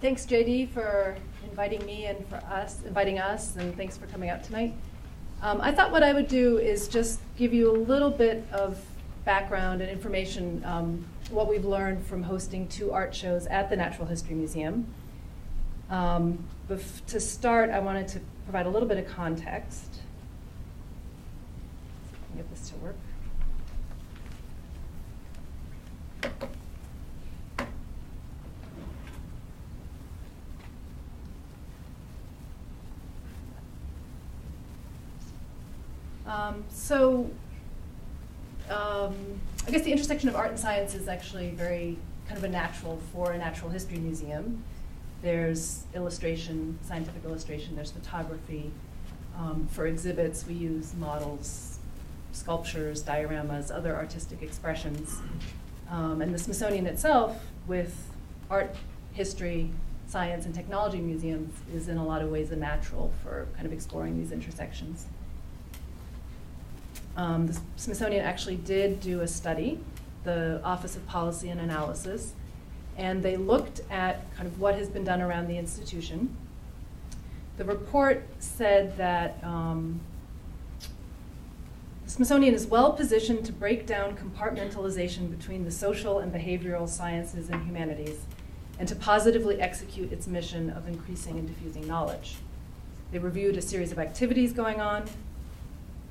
Thanks, JD, for inviting me and inviting us, and thanks for coming out tonight. I thought what I would do is just give you a little bit of background and information, what we've learned from hosting 2 art shows at the Natural History Museum. To start, I wanted to provide a little bit of context. See if I can get this to work. I guess the intersection of art and science is actually very kind of a natural for a natural history museum. There's illustration, scientific illustration, there's photography. For exhibits, we use models, sculptures, dioramas, other artistic expressions. And the Smithsonian itself, with art, history, science, and technology museums, is in a lot of ways a natural for kind of exploring these intersections. The Smithsonian actually did do a study, the Office of Policy and Analysis, and they looked at kind of what has been done around the institution. The report said that the Smithsonian is well positioned to break down compartmentalization between the social and behavioral sciences and humanities, and to positively execute its mission of increasing and diffusing knowledge. They reviewed a series of activities going on,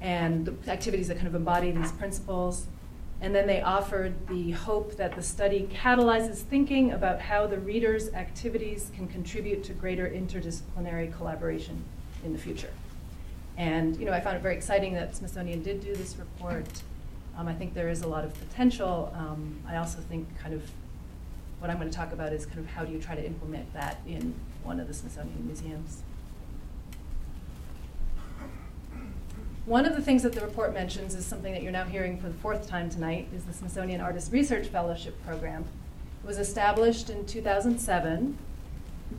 and the activities that kind of embody these principles. And then they offered the hope that the study catalyzes thinking about how the reader's activities can contribute to greater interdisciplinary collaboration in the future. And I found it very exciting that Smithsonian did do this report. I think there is a lot of potential. I also think kind of what I'm going to talk about is kind of how do you try to implement that in one of the Smithsonian museums. One of the things that the report mentions is something that you're now hearing for the 4th time tonight, is the Smithsonian Artist Research Fellowship Program. It was established in 2007,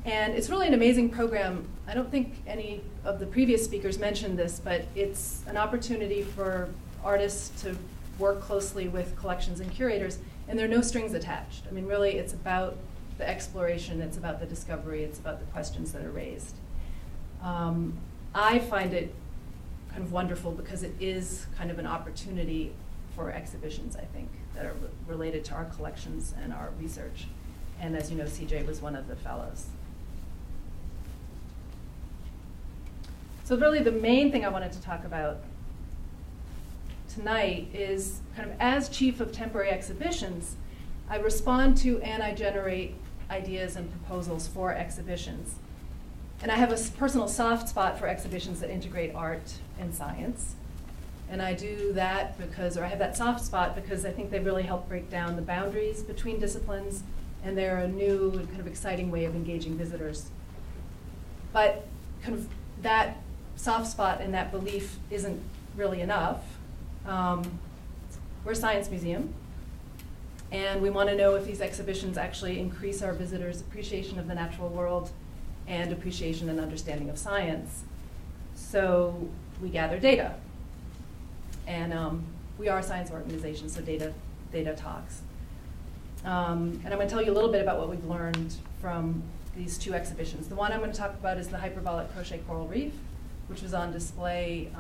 and it's really an amazing program. I don't think any of the previous speakers mentioned this, but it's an opportunity for artists to work closely with collections and curators, and there are no strings attached. I mean, really, it's about the exploration, it's about the discovery, it's about the questions that are raised. I find it kind of wonderful because it is kind of an opportunity for exhibitions, I think, that are related to our collections and our research. And as you know, CJ was one of the fellows. So really the main thing I wanted to talk about tonight is kind of as chief of temporary exhibitions, I respond to and I generate ideas and proposals for exhibitions. And I have a personal soft spot for exhibitions that integrate art and science. And I do that because, or I have that soft spot because I think they really help break down the boundaries between disciplines, and they're a new and kind of exciting way of engaging visitors. But kind of that soft spot and that belief isn't really enough. We're a science museum, and we want to know if these exhibitions actually increase our visitors' appreciation of the natural world and appreciation and understanding of science. So we gather data. And we are a science organization, so data talks. And I'm going to tell you a little bit about what we've learned from these 2 exhibitions. The one I'm going to talk about is the Hyperbolic Crochet Coral Reef, which was on display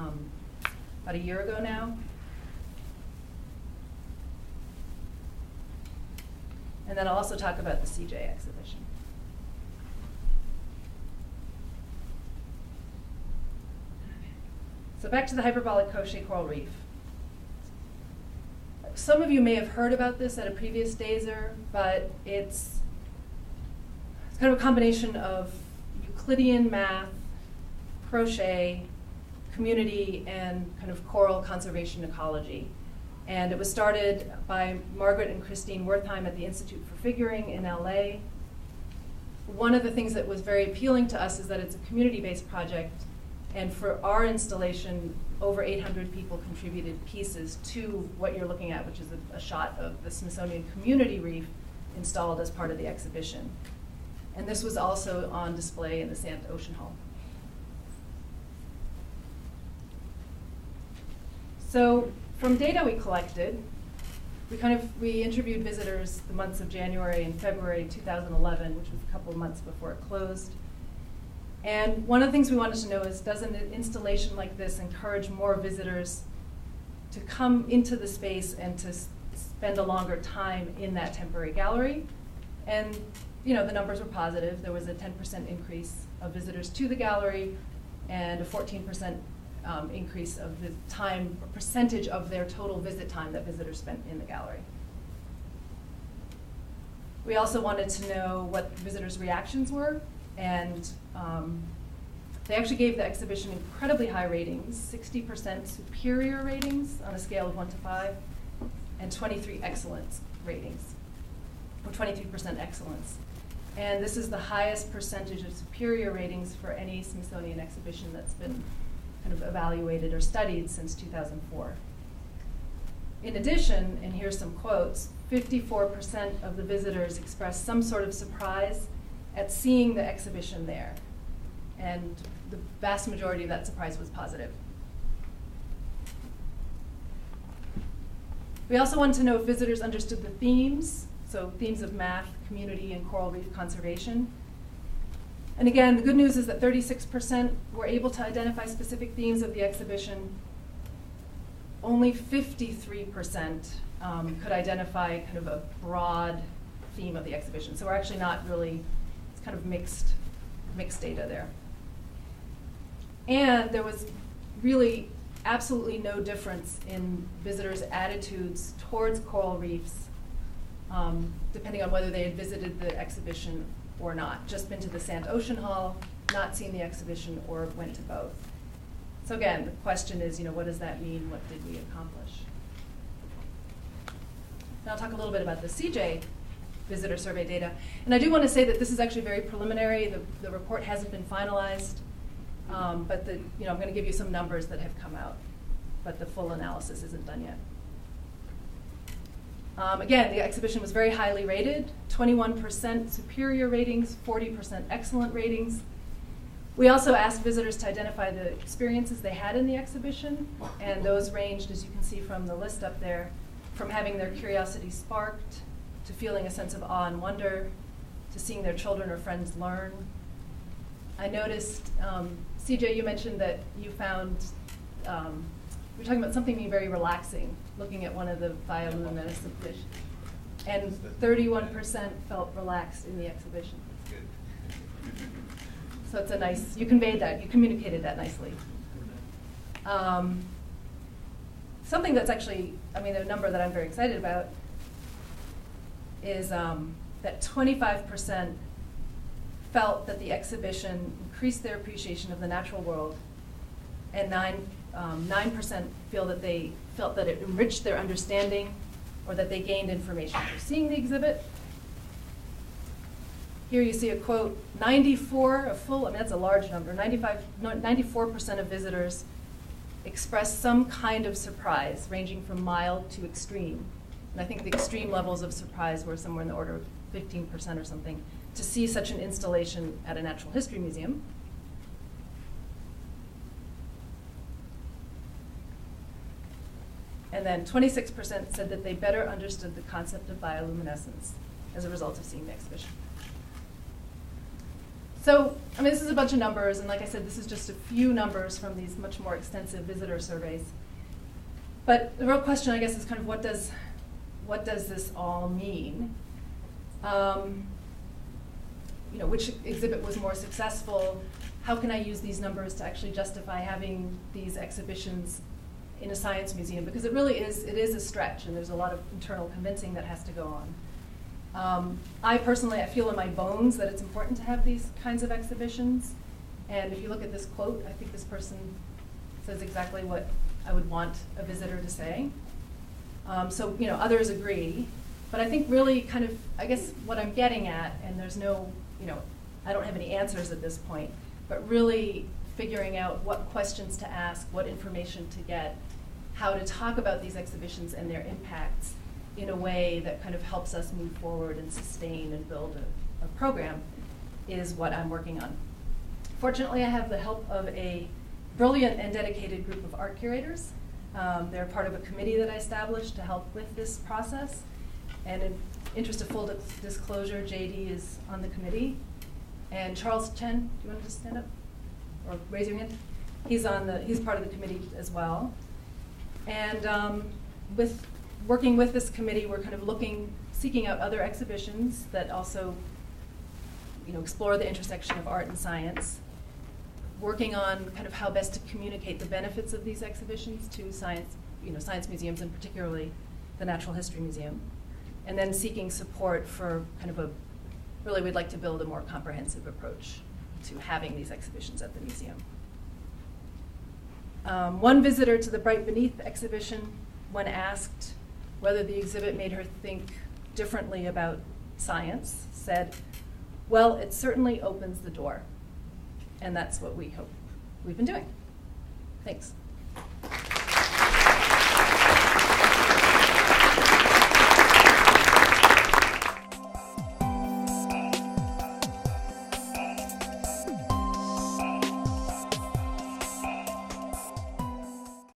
about a year ago now. And then I'll also talk about the CJ exhibition. So back to the Hyperbolic Crochet Coral Reef. Some of you may have heard about this at a previous DASER, but it's kind of a combination of Euclidean math, crochet, community, and kind of coral conservation ecology. And it was started by Margaret and Christine Wertheim at the Institute for Figuring in LA. One of the things that was very appealing to us is that it's a community-based project. And for our installation, over 800 people contributed pieces to what you're looking at, which is a shot of the Smithsonian Community Reef installed as part of the exhibition. And this was also on display in the Sant Ocean Hall. So from data we collected, we interviewed visitors the months of January and February 2011, which was a couple of months before it closed. And one of the things we wanted to know is, does an installation like this encourage more visitors to come into the space and to spend a longer time in that temporary gallery? And the numbers were positive. There was a 10% increase of visitors to the gallery and a 14% increase of the time, or percentage of their total visit time that visitors spent in the gallery. We also wanted to know what visitors' reactions were, and they actually gave the exhibition incredibly high ratings, 60% superior ratings on a scale of 1 to 5, and 23 excellence ratings, or 23% excellence. And this is the highest percentage of superior ratings for any Smithsonian exhibition that's been kind of evaluated or studied since 2004. In addition, and here's some quotes, 54% of the visitors expressed some sort of surprise at seeing the exhibition there. And the vast majority of that surprise was positive. We also wanted to know if visitors understood the themes, so themes of math, community, and coral reef conservation. And again, the good news is that 36% were able to identify specific themes of the exhibition. Only 53% could identify kind of a broad theme of the exhibition. So we're actually not really, it's kind of mixed data there. And there was really absolutely no difference in visitors' attitudes towards coral reefs, depending on whether they had visited the exhibition or not, just been to the Sand Ocean Hall, not seen the exhibition, or went to both. So again, the question is, what does that mean? What did we accomplish? Now I'll talk a little bit about the CJ visitor survey data. And I do want to say that this is actually very preliminary. The report hasn't been finalized, but I'm going to give you some numbers that have come out, but the full analysis isn't done yet. Again, the exhibition was very highly rated, 21% superior ratings, 40% excellent ratings. We also asked visitors to identify the experiences they had in the exhibition, and those ranged, as you can see from the list up there, from having their curiosity sparked, to feeling a sense of awe and wonder, to seeing their children or friends learn. I noticed, CJ, you mentioned that you found, we're talking about something being very relaxing, looking at one of the bioluminescent fish. And 31% felt relaxed in the exhibition. So it's a nice, you conveyed that, you communicated that nicely. Something that's actually, a number that I'm very excited about is that 25% felt that the exhibition increased their appreciation of the natural world, and 9% felt that it enriched their understanding or that they gained information through seeing the exhibit. Here you see a quote, 94%, that's a large number, 94% of visitors expressed some kind of surprise, ranging from mild to extreme. And I think the extreme levels of surprise were somewhere in the order of 15% or something, to see such an installation at a natural history museum. And then 26% said that they better understood the concept of bioluminescence as a result of seeing the exhibition. So, this is a bunch of numbers, and like I said, this is just a few numbers from these much more extensive visitor surveys. But the real question, I guess, is kind of what does this all mean? Which exhibit was more successful? How can I use these numbers to actually justify having these exhibitions in a science museum? Because it really is, a stretch, and there's a lot of internal convincing that has to go on. I personally, I feel in my bones that it's important to have these kinds of exhibitions. And if you look at this quote, I think this person says exactly what I would want a visitor to say. So, others agree. But I think really kind of, I guess what I'm getting at, and there's no, I don't have any answers at this point, but really figuring out what questions to ask, what information to get, how to talk about these exhibitions and their impacts in a way that kind of helps us move forward and sustain and build a program is what I'm working on. Fortunately, I have the help of a brilliant and dedicated group of art curators. They're part of a committee that I established to help with this process. And in interest of full disclosure, JD is on the committee. And Charles Chen, do you want to just stand up? Or raise your hand? He's part of the committee as well. And with working with this committee, we're kind of seeking out other exhibitions that also, explore the intersection of art and science, working on kind of how best to communicate the benefits of these exhibitions to science museums, and particularly the Natural History Museum, and then seeking support for kind of really we'd like to build a more comprehensive approach to having these exhibitions at the museum. One visitor to the Bright Beneath exhibition, when asked whether the exhibit made her think differently about science, said, "Well, it certainly opens the door." And that's what we hope we've been doing. Thanks.